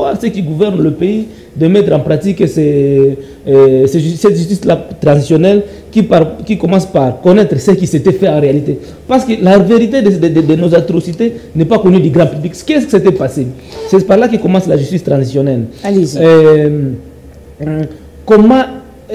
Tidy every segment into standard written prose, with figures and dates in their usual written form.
devoir, ceux qui gouvernent le pays, de mettre en pratique cette justice-là transitionnelle qui commence par connaître ce qui s'était fait en réalité. Parce que la vérité de nos atrocités n'est pas connue du grand public. Qu'est-ce qui s'était passé? C'est par là que commence la justice transitionnelle. Allez-y. Comment,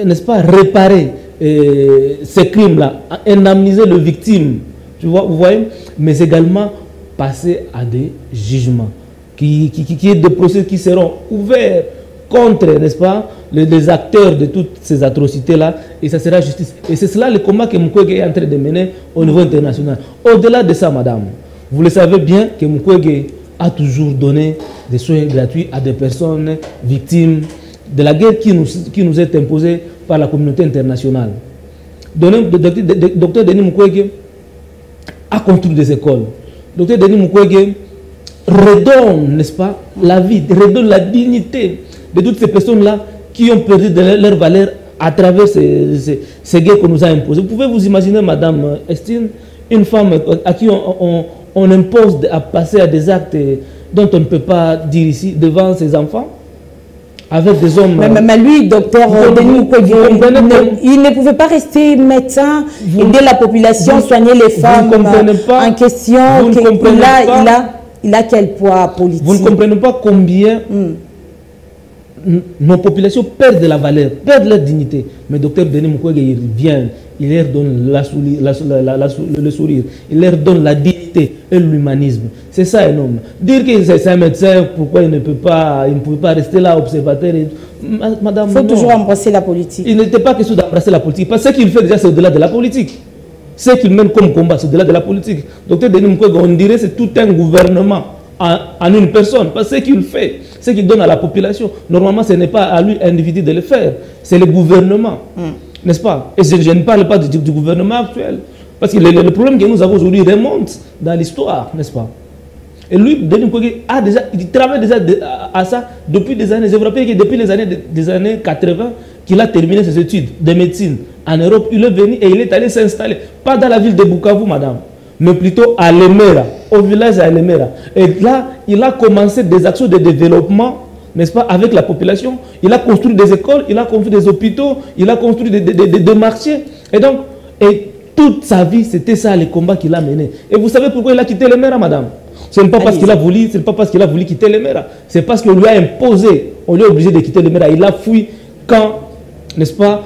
n'est-ce pas, réparer ces crimes-là, indemniser les victimes, tu vois, vous voyez, mais également passer à des jugements, qui est des procès qui seront ouverts contre, n'est-ce pas, les acteurs de toutes ces atrocités-là, et ça sera justice. Et c'est cela le combat que Mukwege est en train de mener au niveau international. Au-delà de ça, madame, vous le savez bien que Mukwege a toujours donné des soins gratuits à des personnes victimes de la guerre qui nous est imposée par la communauté internationale. Docteur Denis Mukwege a construit des écoles. Docteur Denis Mukwege redonne, n'est-ce pas, la vie, redonne la dignité de toutes ces personnes-là qui ont perdu leur valeur à travers ces guerres qu'on nous a imposées. Vous pouvez vous imaginer, madame Estine, une femme à qui on impose à passer à des actes dont on ne peut pas dire ici devant ses enfants, avec des hommes... Mais lui, docteur Denis Mukwege, il ne pouvait pas rester médecin, aider la population, soigner les femmes en question. Il a quel poids politique? Vous ne comprenez pas combien nos populations perdent de la valeur, perdent leur dignité. Mais docteur Denis Mukwege, il vient, il leur donne le sourire, il leur donne la dignité et l'humanisme. C'est ça énorme. Dire que c'est un médecin, pourquoi il ne pouvait pas rester là, observateur. Madame, il faut toujours embrasser la politique. Il n'était pas question d'embrasser la politique. Parce que ce qu'il fait déjà, c'est au-delà de la politique. Ce qu'il mène comme combat, c'est au-delà de la politique. Docteur Denis Mukwege, on dirait que c'est tout un gouvernement en une personne. Parce que ce qu'il fait, ce qu'il donne à la population, normalement, ce n'est pas à lui, individu, de le faire. C'est le gouvernement. N'est-ce pas? Et je ne parle pas du gouvernement actuel. Parce que le problème que nous avons aujourd'hui remonte dans l'histoire, n'est-ce pas? Et lui, Denis Mukwege, il travaille déjà à ça depuis des années. Je vous rappelle que depuis les années 80, qu'il a terminé ses études de médecine en Europe, il est venu et il est allé s'installer, pas dans la ville de Bukavu, madame, mais plutôt à Lemera, au village à Lemera. Et là, il a commencé des actions de développement, n'est-ce pas, avec la population. Il a construit des écoles, il a construit des hôpitaux, il a construit des marchés. Et donc, toute sa vie, c'était ça, les combats qu'il a menés. Et vous savez pourquoi il a quitté Lemera, madame? Ce n'est pas parce qu'il a voulu, ce n'est pas parce qu'il a voulu quitter Lemera. C'est parce qu'on lui a imposé, on lui a obligé de quitter Lemera. Il a fui quand, n'est-ce pas,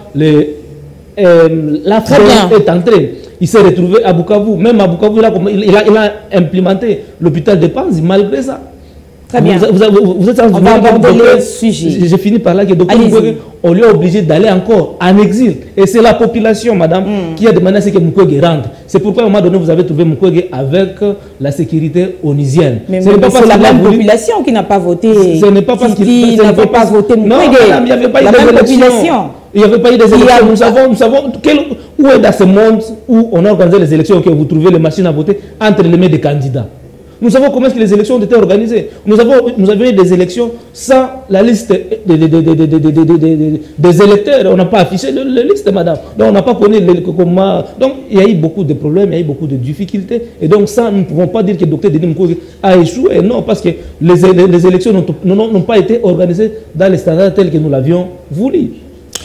la France est entrée. Il s'est retrouvé à Bukavu. Même à Bukavu, il a implémenté l'hôpital de Panzi, malgré ça. Très bien. Vous êtes on va aborder le sujet. J'ai fini par là que docteur Mukwege, on lui a obligé d'aller encore en exil. Et c'est la population, madame, qui a demandé à ce que Mukwege rentre. C'est pourquoi, à un moment donné, vous avez trouvé Mukwege avec la sécurité onisienne. Mais c'est la même population qui n'a pas voté. Ce n'est pas parce qu'il n'avait pas voté Mukwege. Non, madame, il n'y avait pas eu d'élection. Il n'y avait pas eu des élections. Nous savons où est dans ce monde où on a organisé les élections, que vous trouvez les machines à voter entre les mains des candidats. Nous savons comment est-ce que les élections ont été organisées. Nous avions eu des élections sans la liste des électeurs. On n'a pas affiché la liste, madame. Donc, on n'a pas connu comment. Donc, il y a eu beaucoup de problèmes, il y a eu beaucoup de difficultés. Et donc, ça, nous ne pouvons pas dire que le docteur Denis Mukwege a échoué. Non, parce que les élections n'ont pas été organisées dans les standards tels que nous l'avions voulu.